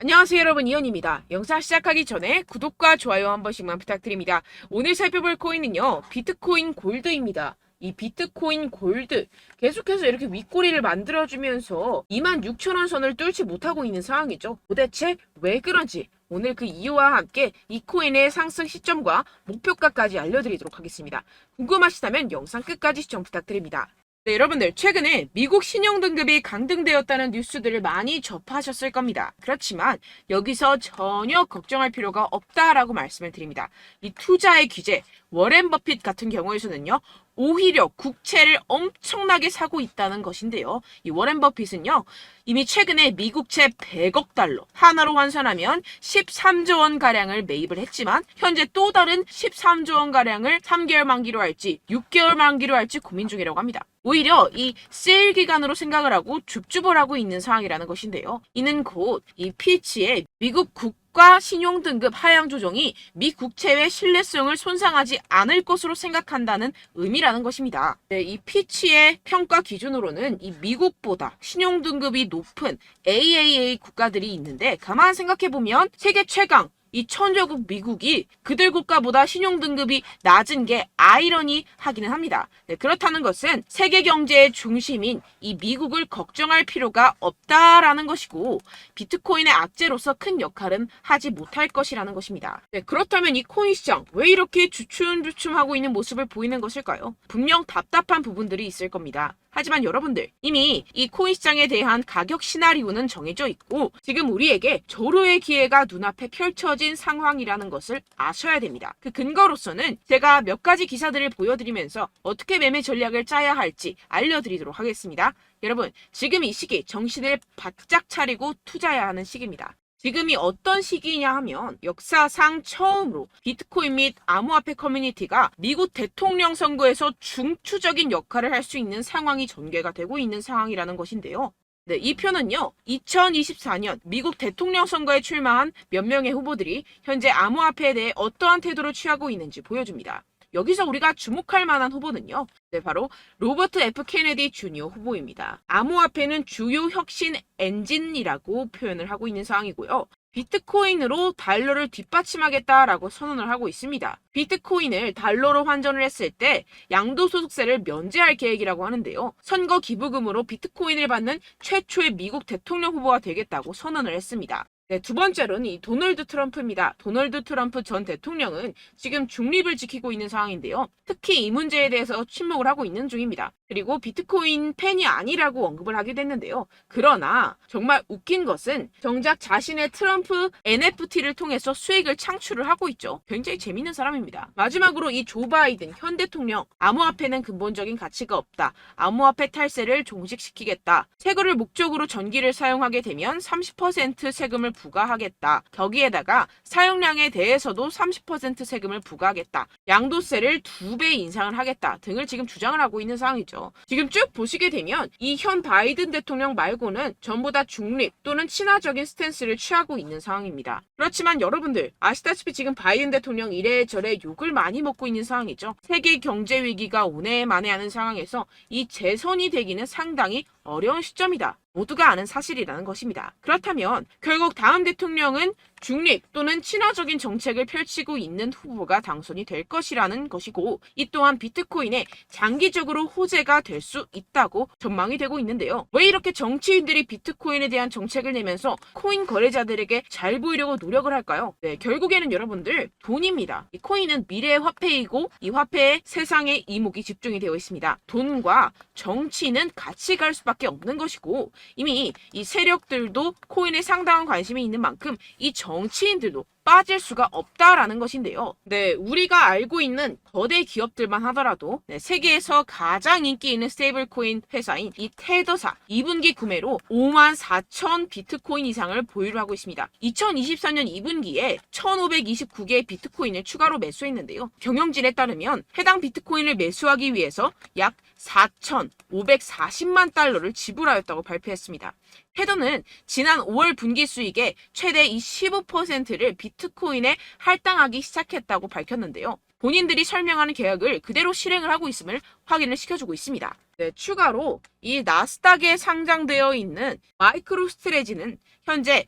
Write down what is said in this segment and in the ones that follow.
안녕하세요 여러분, 이현입니다. 영상 시작하기 전에 구독과 좋아요 한 번씩만 부탁드립니다. 오늘 살펴볼 코인은요, 비트코인 골드입니다. 이 비트코인 골드 계속해서 이렇게 윗꼬리를 만들어주면서 26,000원 선을 뚫지 못하고 있는 상황이죠. 도대체 왜 그런지 오늘 그 이유와 함께 이 코인의 상승 시점과 목표가까지 알려드리도록 하겠습니다. 궁금하시다면 영상 끝까지 시청 부탁드립니다. 네, 여러분들 최근에 미국 신용등급이 강등되었다는 뉴스들을 많이 접하셨을 겁니다. 그렇지만 여기서 전혀 걱정할 필요가 없다라고 말씀을 드립니다. 이 투자의 귀재 워렌 버핏 같은 경우에서는요, 오히려 국채를 엄청나게 사고 있다는 것인데요. 이 워렌 버핏은요, 이미 최근에 미국채 100억 달러, 하나로 환산하면 13조 원 가량을 매입을 했지만 현재 또 다른 13조 원 가량을 3개월 만기로 할지 6개월 만기로 할지 고민 중이라고 합니다. 오히려 이 세일 기간으로 생각을 하고 줍줍을 하고 있는 상황이라는 것인데요. 이는 곧 이 피치의 미국 국가 신용등급 하향 조정이 미 국채의 신뢰성을 손상하지 않을 것으로 생각한다는 의미라는 것입니다. 네, 이 피치의 평가 기준으로는 이 미국보다 신용등급이 높은 AAA 국가들이 있는데, 가만 생각해보면 세계 최강 이 천조국 미국이 그들 국가보다 신용등급이 낮은 게 아이러니하기는 합니다. 네, 그렇다는 것은 세계 경제의 중심인 이 미국을 걱정할 필요가 없다라는 것이고, 비트코인의 악재로서 큰 역할은 하지 못할 것이라는 것입니다. 네, 그렇다면 이 코인 시장 왜 이렇게 주춤주춤하고 있는 모습을 보이는 것일까요? 분명 답답한 부분들이 있을 겁니다. 하지만 여러분들, 이미 이 코인 시장에 대한 가격 시나리오는 정해져 있고 지금 우리에게 절호의 기회가 눈앞에 펼쳐진 상황이라는 것을 아셔야 됩니다. 그 근거로서는 제가 몇 가지 기사들을 보여드리면서 어떻게 매매 전략을 짜야 할지 알려드리도록 하겠습니다. 여러분, 지금 이 시기 정신을 바짝 차리고 투자해야 하는 시기입니다. 지금이 어떤 시기냐 하면 역사상 처음으로 비트코인 및 암호화폐 커뮤니티가 미국 대통령 선거에서 중추적인 역할을 할 수 있는 상황이 전개가 되고 있는 상황이라는 것인데요. 네, 이 표는요, 2024년 미국 대통령 선거에 출마한 몇 명의 후보들이 현재 암호화폐에 대해 어떠한 태도를 취하고 있는지 보여줍니다. 여기서 우리가 주목할 만한 후보는요, 네, 바로 로버트 F 케네디 주니어 후보입니다. 암호화폐는 주요 혁신 엔진이라고 표현을 하고 있는 상황이고요. 비트코인으로 달러를 뒷받침하겠다라고 선언을 하고 있습니다. 비트코인을 달러로 환전을 했을 때 양도소득세를 면제할 계획이라고 하는데요. 선거 기부금으로 비트코인을 받는 최초의 미국 대통령 후보가 되겠다고 선언을 했습니다. 네, 두 번째로는 이 도널드 트럼프입니다. 도널드 트럼프 전 대통령은 지금 중립을 지키고 있는 상황인데요. 특히 이 문제에 대해서 침묵을 하고 있는 중입니다. 그리고 비트코인 팬이 아니라고 언급을 하게 됐는데요. 그러나 정말 웃긴 것은 정작 자신의 트럼프 NFT를 통해서 수익을 창출을 하고 있죠. 굉장히 재밌는 사람입니다. 마지막으로 이 조 바이든 현 대통령, 암호화폐는 근본적인 가치가 없다. 암호화폐 탈세를 종식시키겠다. 세금을 목적으로 전기를 사용하게 되면 30% 세금을 부과하겠다. 거기에다가 사용량에 대해서도 30% 세금을 부과하겠다. 양도세를 2배 인상을 하겠다 등을 지금 주장을 하고 있는 상황이죠. 지금 쭉 보시게 되면 이 현 바이든 대통령 말고는 전부 다 중립 또는 친화적인 스탠스를 취하고 있는 상황입니다. 그렇지만 여러분들 아시다시피 지금 바이든 대통령 이래저래 욕을 많이 먹고 있는 상황이죠. 세계 경제 위기가 오네 만에 하는 상황에서 이 재선이 되기는 상당히 어려운 시점이다. 모두가 아는 사실이라는 것입니다. 그렇다면 결국 다음 대통령은 중립 또는 친화적인 정책을 펼치고 있는 후보가 당선이 될 것이라는 것이고, 이 또한 비트코인에 장기적으로 호재가 될 수 있다고 전망이 되고 있는데요. 왜 이렇게 정치인들이 비트코인에 대한 정책을 내면서 코인 거래자들에게 잘 보이려고 노력을 할까요? 네, 결국에는 여러분들 돈입니다. 이 코인은 미래의 화폐이고 이 화폐에 세상의 이목이 집중이 되어 있습니다. 돈과 정치는 같이 갈 수밖에 없는 것이고, 이미 이 세력들도 코인에 상당한 관심이 있는 만큼 이 정치인들도 빠질 수가 없다라는 것인데요. 네, 우리가 알고 있는 거대 기업들만 하더라도 세계에서 가장 인기 있는 스테이블 코인 회사인 이 테더사 2분기 구매로 54,000 비트코인 이상을 보유를 하고 있습니다. 2024년 2분기에 1,529개의 비트코인을 추가로 매수했는데요. 경영진에 따르면 해당 비트코인을 매수하기 위해서 약 4,540만 달러를 지불하였다고 발표했습니다. 테더는 지난 5월 분기 수익의 최대 15%를 비트코인에 할당하기 시작했다고 밝혔는데요. 본인들이 설명하는 계약을 그대로 실행을 하고 있음을 확인을 시켜주고 있습니다. 네, 추가로 이 나스닥에 상장되어 있는 마이크로스트레지는 현재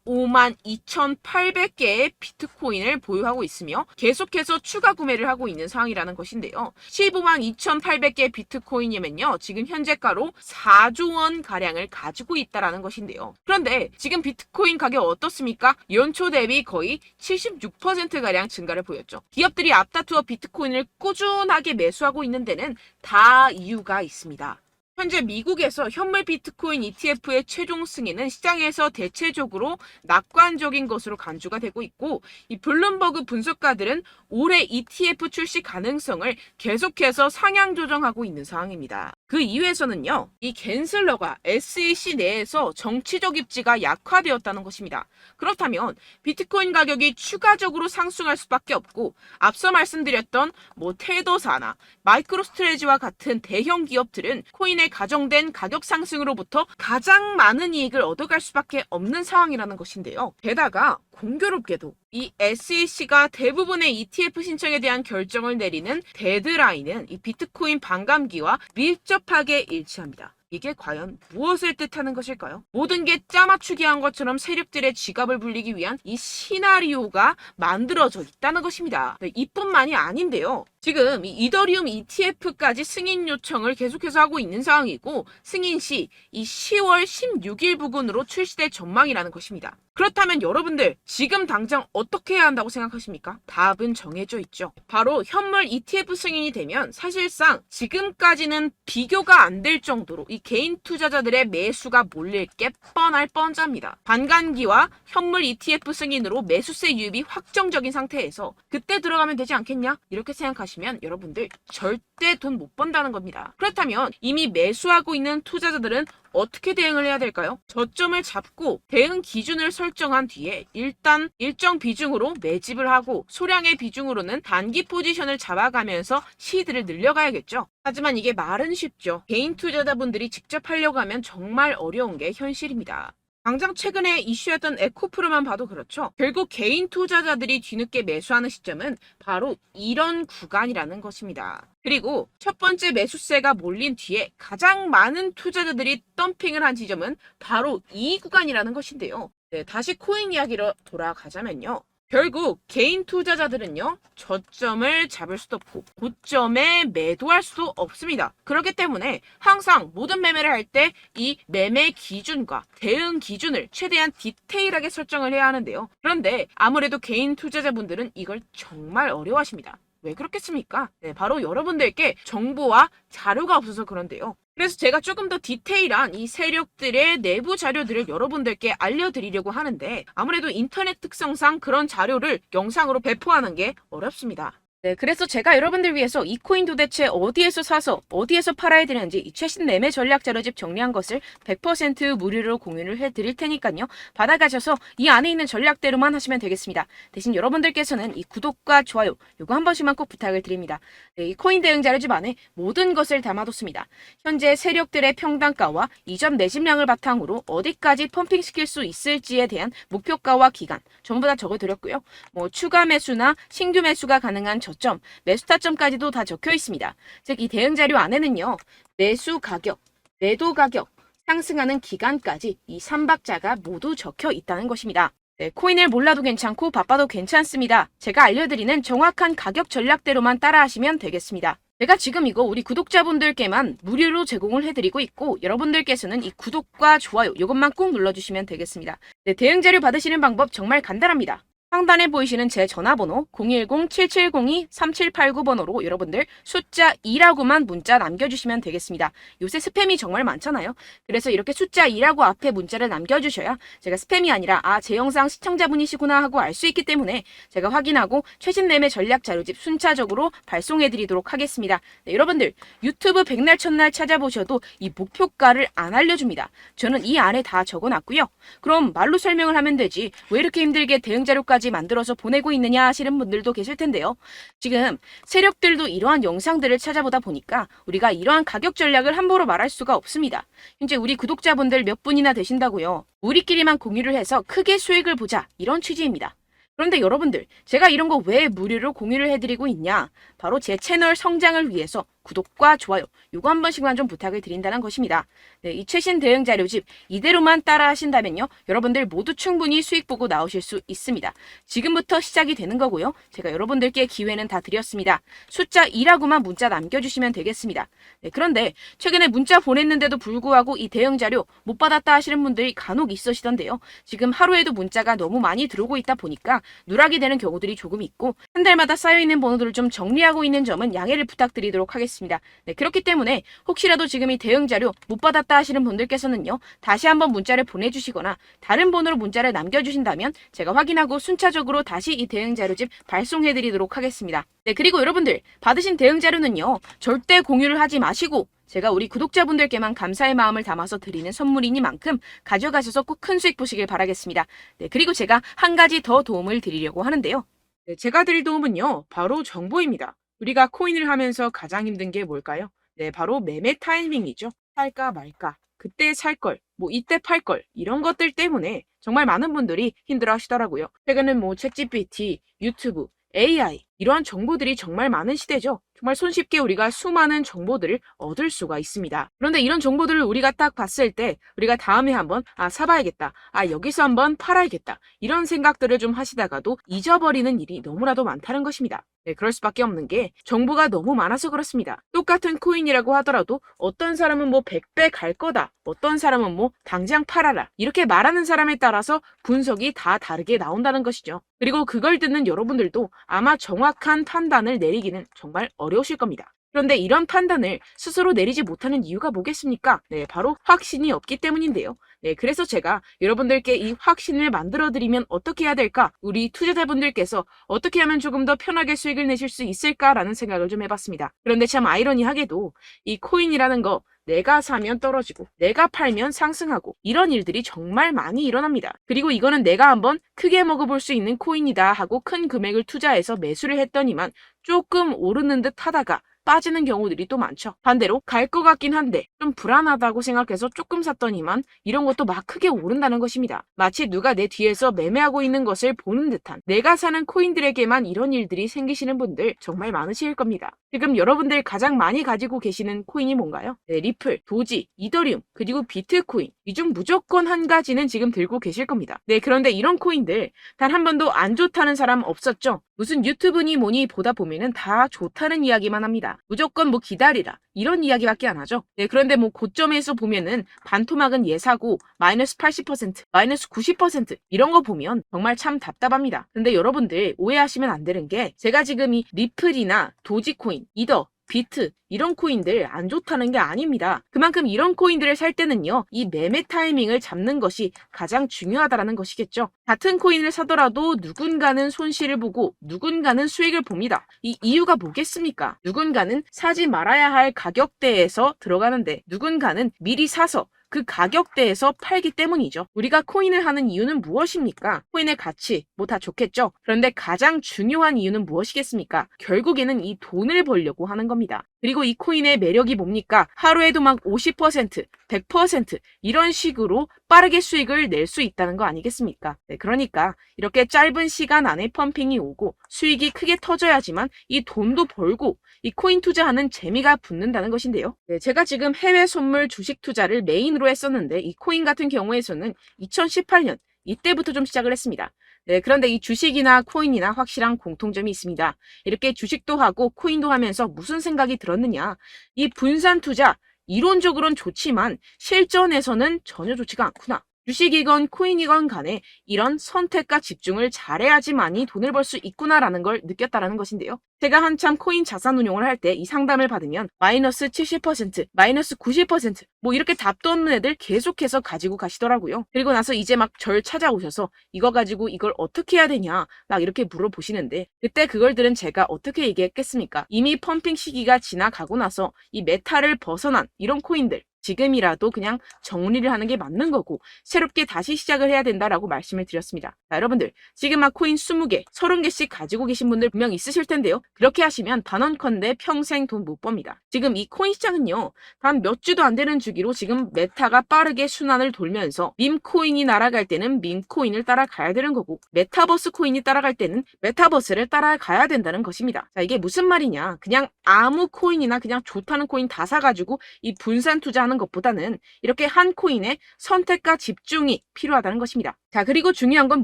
152,800개의 비트코인을 보유하고 있으며 계속해서 추가 구매를 하고 있는 상황이라는 것인데요. 152,800개 비트코인이면요. 지금 현재가로 4조 원 가량을 가지고 있다라는 것인데요. 그런데 지금 비트코인 가격 어떻습니까? 연초 대비 거의 76%가량 증가를 보였죠. 기업들이 앞다투어 비트코인을 꾸준하게 매수하고 있는 데는 다 이유가 있습니다. 현재 미국에서 현물 비트코인 ETF의 최종 승인은 시장에서 대체적으로 낙관적인 것으로 간주가 되고 있고, 이 블룸버그 분석가들은 올해 ETF 출시 가능성을 계속해서 상향 조정하고 있는 상황입니다. 그 이유에서는요, 이 갠슬러가 SEC 내에서 정치적 입지가 약화되었다는 것입니다. 그렇다면 비트코인 가격이 추가적으로 상승할 수밖에 없고, 앞서 말씀드렸던 테더사나 마이크로스트레지와 같은 대형 기업들은 코인에 가정된 가격 상승으로부터 가장 많은 이익을 얻어갈 수밖에 없는 상황이라는 것인데요. 게다가 공교롭게도 이 SEC가 대부분의 ETF 신청에 대한 결정을 내리는 데드라인은 이 비트코인 반감기와 밀접하게 일치합니다. 이게 과연 무엇을 뜻하는 것일까요? 모든 게 짜맞추기 한 것처럼 세력들의 지갑을 불리기 위한 이 시나리오가 만들어져 있다는 것입니다. 네, 이뿐만이 아닌데요. 지금 이 이더리움 ETF까지 승인 요청을 계속해서 하고 있는 상황이고, 승인 시 이 10월 16일 부근으로 출시될 전망이라는 것입니다. 그렇다면 여러분들 지금 당장 어떻게 해야 한다고 생각하십니까? 답은 정해져 있죠. 바로 현물 ETF 승인이 되면 사실상 지금까지는 비교가 안 될 정도로 이 개인 투자자들의 매수가 몰릴 게 뻔할 뻔잡니다. 반감기와 현물 ETF 승인으로 매수세 유입이 확정적인 상태에서 그때 들어가면 되지 않겠냐? 이렇게 생각하시면 여러분들 절대 돈 못 번다는 겁니다. 그렇다면 이미 매수하고 있는 투자자들은 어떻게 대응을 해야 될까요? 저점을 잡고 대응 기준을 설정한 뒤에 일단 일정 비중으로 매집을 하고 소량의 비중으로는 단기 포지션을 잡아가면서 시드를 늘려가야겠죠. 하지만 이게 말은 쉽죠. 개인 투자자분들이 직접 하려고 하면 정말 어려운 게 현실입니다. 당장 최근에 이슈였던 에코프로만 봐도 그렇죠. 결국 개인 투자자들이 뒤늦게 매수하는 시점은 바로 이런 구간이라는 것입니다. 그리고 첫 번째 매수세가 몰린 뒤에 가장 많은 투자자들이 덤핑을 한 지점은 바로 이 구간이라는 것인데요. 네, 다시 코인 이야기로 돌아가자면요. 결국 개인 투자자들은요, 저점을 잡을 수도 없고 고점에 매도할 수도 없습니다. 그렇기 때문에 항상 모든 매매를 할 때 이 매매 기준과 대응 기준을 최대한 디테일하게 설정을 해야 하는데요. 그런데 아무래도 개인 투자자분들은 이걸 정말 어려워하십니다. 왜 그렇겠습니까? 네, 바로 여러분들께 정보와 자료가 없어서 그런데요. 그래서 제가 조금 더 디테일한 이 세력들의 내부 자료들을 여러분들께 알려드리려고 하는데, 아무래도 인터넷 특성상 그런 자료를 영상으로 배포하는 게 어렵습니다. 네, 그래서 제가 여러분들 위해서 이 코인 도대체 어디에서 사서 어디에서 팔아야 되는지 이 최신 매매 전략 자료집 정리한 것을 100% 무료로 공유를 해드릴 테니까요. 받아가셔서 이 안에 있는 전략대로만 하시면 되겠습니다. 대신 여러분들께서는 이 구독과 좋아요 요거 한 번씩만 꼭 부탁을 드립니다. 네, 이 코인 대응 자료집 안에 모든 것을 담아뒀습니다. 현재 세력들의 평단가와 이전 매집량을 바탕으로 어디까지 펌핑시킬 수 있을지에 대한 목표가와 기간 전부 다 적어드렸고요. 추가 매수나 신규 매수가 가능한 저점, 매수 타점까지도 다 적혀 있습니다. 즉, 이 대응 자료 안에는요, 매수 가격, 매도 가격, 상승하는 기간까지 이 3박자가 모두 적혀 있다는 것입니다. 네, 코인을 몰라도 괜찮고 바빠도 괜찮습니다. 제가 알려드리는 정확한 가격 전략대로만 따라하시면 되겠습니다. 제가 지금 이거 우리 구독자분들께만 무료로 제공을 해드리고 있고, 여러분들께서는 이 구독과 좋아요 이것만 꼭 눌러주시면 되겠습니다. 네, 대응 자료 받으시는 방법 정말 간단합니다. 상단에 보이시는 제 전화번호 010-7702-3789번호로 여러분들 숫자 2라고만 문자 남겨주시면 되겠습니다. 요새 스팸이 정말 많잖아요. 그래서 이렇게 숫자 2라고 앞에 문자를 남겨주셔야 제가 스팸이 아니라 제 영상 시청자분이시구나 하고 알 수 있기 때문에 제가 확인하고 최신 매매 전략 자료집 순차적으로 발송해드리도록 하겠습니다. 네, 여러분들 유튜브 백날 첫날 찾아보셔도 이 목표가를 안 알려줍니다. 저는 이 안에 다 적어놨고요. 그럼 말로 설명을 하면 되지 왜 이렇게 힘들게 대응 자료까지 만들어서 보내고 있느냐 하시는 분들도 계실 텐데요. 지금 세력들도 이러한 영상들을 찾아보다 보니까 우리가 이러한 가격 전략을 함부로 말할 수가 없습니다. 현재 우리 구독자분들 몇 분이나 되신다고요. 우리끼리만 공유를 해서 크게 수익을 보자 이런 취지입니다. 그런데 여러분들 제가 이런 거 왜 무료로 공유를 해드리고 있냐? 바로 제 채널 성장을 위해서 구독과 좋아요 요거 한 번씩만 좀 부탁을 드린다는 것입니다. 네, 이 최신 대응 자료집 이대로만 따라 하신다면요. 여러분들 모두 충분히 수익 보고 나오실 수 있습니다. 지금부터 시작이 되는 거고요. 제가 여러분들께 기회는 다 드렸습니다. 숫자 2라고만 문자 남겨주시면 되겠습니다. 네, 그런데 최근에 문자 보냈는데도 불구하고 이 대응 자료 못 받았다 하시는 분들이 간혹 있으시던데요. 지금 하루에도 문자가 너무 많이 들어오고 있다 보니까 누락이 되는 경우들이 조금 있고 한 달마다 쌓여있는 번호들을 좀 정리하고 있는 점은 양해를 부탁드리도록 하겠습니다. 네, 그렇기 때문에 혹시라도 지금 이 대응 자료 못 받았다 하시는 분들께서는요. 다시 한번 문자를 보내주시거나 다른 번호로 문자를 남겨주신다면 제가 확인하고 순차적으로 다시 이 대응 자료집 발송해드리도록 하겠습니다. 네, 그리고 여러분들 받으신 대응 자료는요. 절대 공유를 하지 마시고 제가 우리 구독자분들께만 감사의 마음을 담아서 드리는 선물이니만큼 가져가셔서 꼭 큰 수익 보시길 바라겠습니다. 네, 그리고 제가 한 가지 더 도움을 드리려고 하는데요. 네, 제가 드릴 도움은요. 바로 정보입니다. 우리가 코인을 하면서 가장 힘든 게 뭘까요? 네, 바로 매매 타이밍이죠. 살까 말까, 그때 살 걸, 뭐 이때 팔 걸, 이런 것들 때문에 정말 많은 분들이 힘들어 하시더라고요. 최근은 뭐 챗GPT, 유튜브, AI 이러한 정보들이 정말 많은 시대죠. 정말 손쉽게 우리가 수많은 정보들을 얻을 수가 있습니다. 그런데 이런 정보들을 우리가 딱 봤을 때 우리가 다음에 한번 사봐야겠다. 여기서 한번 팔아야겠다. 이런 생각들을 좀 하시다가도 잊어버리는 일이 너무나도 많다는 것입니다. 네, 그럴 수밖에 없는 게 정보가 너무 많아서 그렇습니다. 똑같은 코인이라고 하더라도 어떤 사람은 뭐 100배 갈 거다. 어떤 사람은 뭐 당장 팔아라. 이렇게 말하는 사람에 따라서 분석이 다 다르게 나온다는 것이죠. 그리고 그걸 듣는 여러분들도 아마 정확한 판단을 내리기는 정말 어려우실 겁니다. 그런데 이런 판단을 스스로 내리지 못하는 이유가 뭐겠습니까? 네, 바로 확신이 없기 때문인데요. 네, 그래서 제가 여러분들께 이 확신을 만들어드리면 어떻게 해야 될까? 우리 투자자분들께서 어떻게 하면 조금 더 편하게 수익을 내실 수 있을까라는 생각을 좀 해봤습니다. 그런데 참 아이러니하게도 이 코인이라는 거 내가 사면 떨어지고 내가 팔면 상승하고 이런 일들이 정말 많이 일어납니다. 그리고 이거는 내가 한번 크게 먹어볼 수 있는 코인이다 하고 큰 금액을 투자해서 매수를 했더니만 조금 오르는 듯 하다가 빠지는 경우들이 또 많죠. 반대로 갈 것 같긴 한데 좀 불안하다고 생각해서 조금 샀더니만 이런 것도 막 크게 오른다는 것입니다. 마치 누가 내 뒤에서 매매하고 있는 것을 보는 듯한 내가 사는 코인들에게만 이런 일들이 생기시는 분들 정말 많으실 겁니다. 지금 여러분들 가장 많이 가지고 계시는 코인이 뭔가요? 네, 리플, 도지, 이더리움, 그리고 비트코인 이 중 무조건 한 가지는 지금 들고 계실 겁니다. 네, 그런데 이런 코인들 단 한 번도 안 좋다는 사람 없었죠? 무슨 유튜브니 뭐니 보다 보면은 다 좋다는 이야기만 합니다. 무조건 뭐 기다리라 이런 이야기밖에 안 하죠. 네, 그런데 뭐 고점에서 보면은 반토막은 예사고 마이너스 80%, 마이너스 90% 이런 거 보면 정말 참 답답합니다. 근데 여러분들 오해하시면 안 되는 게 제가 지금 이 리플이나 도지코인, 이더, 비트 이런 코인들 안 좋다는 게 아닙니다. 그만큼 이런 코인들을 살 때는요. 이 매매 타이밍을 잡는 것이 가장 중요하다는 것이겠죠. 같은 코인을 사더라도 누군가는 손실을 보고 누군가는 수익을 봅니다. 이 이유가 뭐겠습니까? 누군가는 사지 말아야 할 가격대에서 들어가는데 누군가는 미리 사서 그 가격대에서 팔기 때문이죠. 우리가 코인을 하는 이유는 무엇입니까? 코인의 가치, 뭐 다 좋겠죠? 그런데 가장 중요한 이유는 무엇이겠습니까? 결국에는 이 돈을 벌려고 하는 겁니다. 그리고 이 코인의 매력이 뭡니까? 하루에도 막 50%, 100% 이런 식으로 빠르게 수익을 낼 수 있다는 거 아니겠습니까? 네, 그러니까 이렇게 짧은 시간 안에 펌핑이 오고 수익이 크게 터져야지만 이 돈도 벌고 이 코인 투자하는 재미가 붙는다는 것인데요. 네, 제가 지금 해외 선물 주식 투자를 메인으로 했었는데 이 코인 같은 경우에서는 2018년 이때부터 좀 시작을 했습니다. 네, 그런데 이 주식이나 코인이나 확실한 공통점이 있습니다. 이렇게 주식도 하고 코인도 하면서 무슨 생각이 들었느냐. 이 분산 투자, 이론적으로는 좋지만 실전에서는 전혀 좋지가 않구나. 주식이건 코인이건 간에 이런 선택과 집중을 잘해야지만이 돈을 벌 수 있구나라는 걸 느꼈다라는 것인데요. 제가 한참 코인 자산 운용을 할 때 이 상담을 받으면 마이너스 70%, 마이너스 90%, 뭐 이렇게 답도 없는 애들 계속해서 가지고 가시더라고요. 그리고 나서 이제 막 절 찾아오셔서 이거 가지고 이걸 어떻게 해야 되냐 막 이렇게 물어보시는데 그때 그걸 들은 제가 어떻게 얘기했겠습니까? 이미 펌핑 시기가 지나가고 나서 이 메타를 벗어난 이런 코인들 지금이라도 그냥 정리를 하는 게 맞는 거고 새롭게 다시 시작을 해야 된다라고 말씀을 드렸습니다. 자, 여러분들 지금 막 코인 20개, 30개씩 가지고 계신 분들 분명 있으실 텐데요. 그렇게 하시면 단언컨대 평생 돈 못 법니다. 지금 이 코인 시장은요. 단 몇 주도 안 되는 주기로 지금 메타가 빠르게 순환을 돌면서 밈코인이 날아갈 때는 밈코인을 따라가야 되는 거고 메타버스 코인이 따라갈 때는 메타버스를 따라가야 된다는 것입니다. 자, 이게 무슨 말이냐. 그냥 아무 코인이나 그냥 좋다는 코인 다 사가지고 이 분산 투자하는 것보다는 이렇게 한 코인에 선택과 집중이 필요하다는 것입니다. 자, 그리고 중요한 건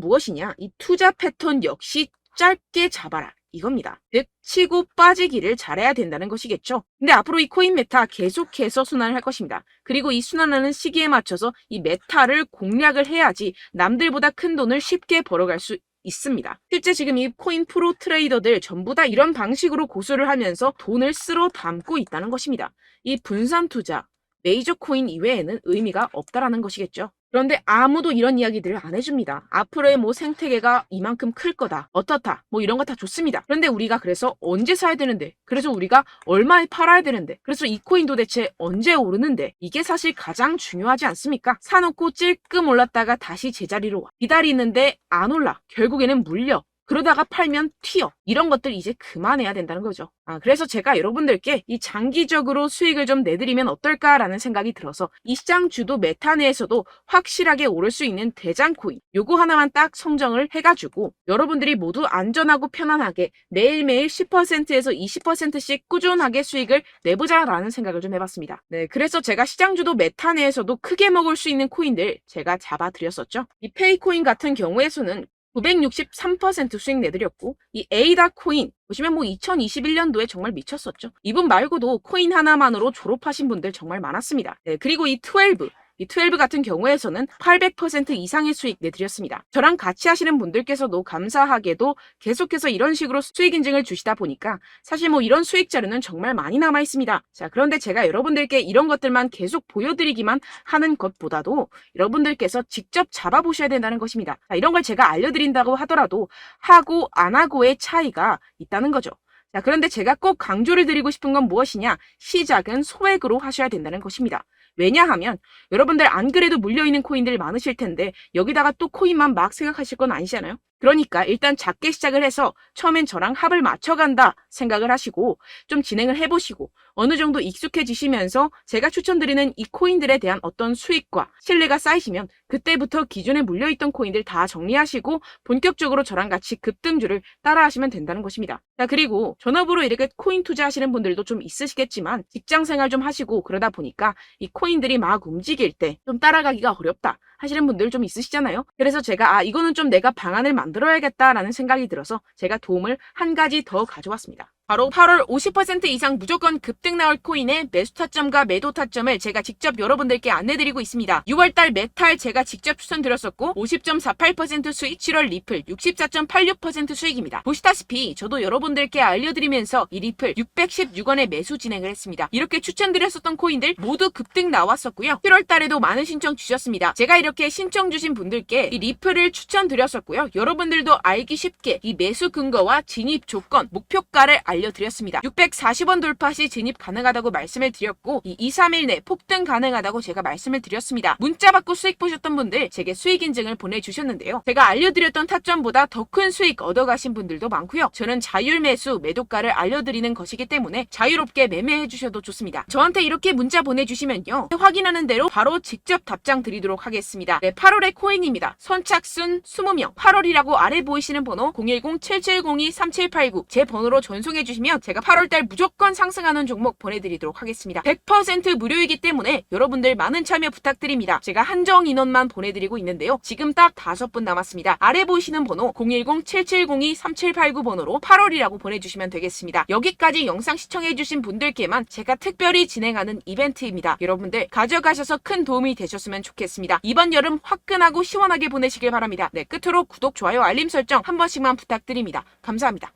무엇이냐. 이 투자 패턴 역시 짧게 잡아라. 이겁니다. 즉 치고 빠지기를 잘해야 된다는 것이겠죠. 근데 앞으로 이 코인 메타 계속해서 순환을 할 것입니다. 그리고 이 순환하는 시기에 맞춰서 이 메타를 공략을 해야지 남들보다 큰 돈을 쉽게 벌어갈 수 있습니다. 실제 지금 이 코인 프로 트레이더들 전부 다 이런 방식으로 고수를 하면서 돈을 쓸어 담고 있다는 것입니다. 이 분산 투자, 메이저 코인 이외에는 의미가 없다라는 것이겠죠. 그런데 아무도 이런 이야기들을 안 해줍니다. 앞으로의 뭐 생태계가 이만큼 클 거다. 어떻다. 뭐 이런 거 다 좋습니다. 그런데 우리가 그래서 언제 사야 되는데? 그래서 우리가 얼마에 팔아야 되는데? 그래서 이 코인도 대체 언제 오르는데? 이게 사실 가장 중요하지 않습니까? 사놓고 찔끔 올랐다가 다시 제자리로 와. 기다리는데 안 올라. 결국에는 물려. 그러다가 팔면 튀어. 이런 것들 이제 그만해야 된다는 거죠. 그래서 제가 여러분들께 이 장기적으로 수익을 좀 내드리면 어떨까라는 생각이 들어서 이 시장 주도 메타 내에서도 확실하게 오를 수 있는 대장 코인 요거 하나만 딱 선정을 해가지고 여러분들이 모두 안전하고 편안하게 매일매일 10%에서 20%씩 꾸준하게 수익을 내보자라는 생각을 좀 해봤습니다. 네, 그래서 제가 시장 주도 메타 내에서도 크게 먹을 수 있는 코인들 제가 잡아드렸었죠. 이 페이코인 같은 경우에서는 963% 수익 내드렸고 이 에이다 코인 보시면 뭐 2021년도에 정말 미쳤었죠. 이분 말고도 코인 하나만으로 졸업하신 분들 정말 많았습니다. 네, 그리고 이 12 같은 경우에서는 800% 이상의 수익 내드렸습니다. 저랑 같이 하시는 분들께서도 감사하게도 계속해서 이런 식으로 수익 인증을 주시다 보니까 사실 뭐 이런 수익 자료는 정말 많이 남아 있습니다. 자, 그런데 제가 여러분들께 이런 것들만 계속 보여드리기만 하는 것보다도 여러분들께서 직접 잡아보셔야 된다는 것입니다. 자, 이런 걸 제가 알려드린다고 하더라도 하고 안 하고의 차이가 있다는 거죠. 자, 그런데 제가 꼭 강조를 드리고 싶은 건 무엇이냐? 시작은 소액으로 하셔야 된다는 것입니다. 왜냐하면 여러분들 안 그래도 물려있는 코인들 많으실 텐데 여기다가 또 코인만 막 생각하실 건 아니잖아요. 그러니까 일단 작게 시작을 해서 처음엔 저랑 합을 맞춰간다 생각을 하시고 좀 진행을 해보시고 어느 정도 익숙해지시면서 제가 추천드리는 이 코인들에 대한 어떤 수익과 신뢰가 쌓이시면 그때부터 기존에 물려있던 코인들 다 정리하시고 본격적으로 저랑 같이 급등주를 따라하시면 된다는 것입니다. 자, 그리고 전업으로 이렇게 코인 투자하시는 분들도 좀 있으시겠지만 직장생활 좀 하시고 그러다 보니까 이 코인들이 막 움직일 때 좀 따라가기가 어렵다 하시는 분들 좀 있으시잖아요. 그래서 제가 이거는 좀 내가 방안을 만들어야겠다라는 생각이 들어서 제가 도움을 한 가지 더 가져왔습니다. 바로 8월 50% 이상 무조건 급등 나올 코인의 매수 타점과 매도 타점을 제가 직접 여러분들께 안내드리고 있습니다. 6월달 메탈 제가 직접 추천드렸었고 50.48% 수익, 7월 리플 64.86% 수익입니다. 보시다시피 저도 여러분들께 알려드리면서 이 리플 616원에 매수 진행을 했습니다. 이렇게 추천드렸었던 코인들 모두 급등 나왔었고요. 7월달에도 많은 신청 주셨습니다. 제가 이렇게 신청 주신 분들께 이 리플을 추천드렸었고요. 여러분들도 알기 쉽게 이 매수 근거와 진입 조건, 목표가를 알려드렸습니다. 640원 돌파 시 진입 가능하다고 말씀을 드렸고 이 2-3일 내 폭등 가능하다고 제가 말씀을 드렸습니다. 문자 받고 수익 보셨던 분들 제게 수익 인증을 보내주셨는데요. 제가 알려드렸던 타점보다 더 큰 수익 얻어가신 분들도 많고요. 저는 자율 매수 매도가를 알려드리는 것이기 때문에 자유롭게 매매해 주셔도 좋습니다. 저한테 이렇게 문자 보내주시면요. 확인하는 대로 바로 직접 답장 드리도록 하겠습니다. 네, 8월의 코인입니다. 선착순 20명 8월이라고 아래 보이시는 번호 010-7702-3789 제 번호로 전송해 주시면 제가 8월달 무조건 상승하는 종목 보내드리도록 하겠습니다. 100% 무료이기 때문에 여러분들 많은 참여 부탁드립니다. 제가 한정 인원만 보내드리고 있는데요. 지금 딱 5분 남았습니다. 아래 보이시는 번호 010-7702-3789 번호로 8월이라고 보내주시면 되겠습니다. 여기까지 영상 시청해주신 분들께만 제가 특별히 진행하는 이벤트입니다. 여러분들 가져가셔서 큰 도움이 되셨으면 좋겠습니다. 이번 여름 화끈하고 시원하게 보내시길 바랍니다. 네, 끝으로 구독, 좋아요, 알림 설정 한 번씩만 부탁드립니다. 감사합니다.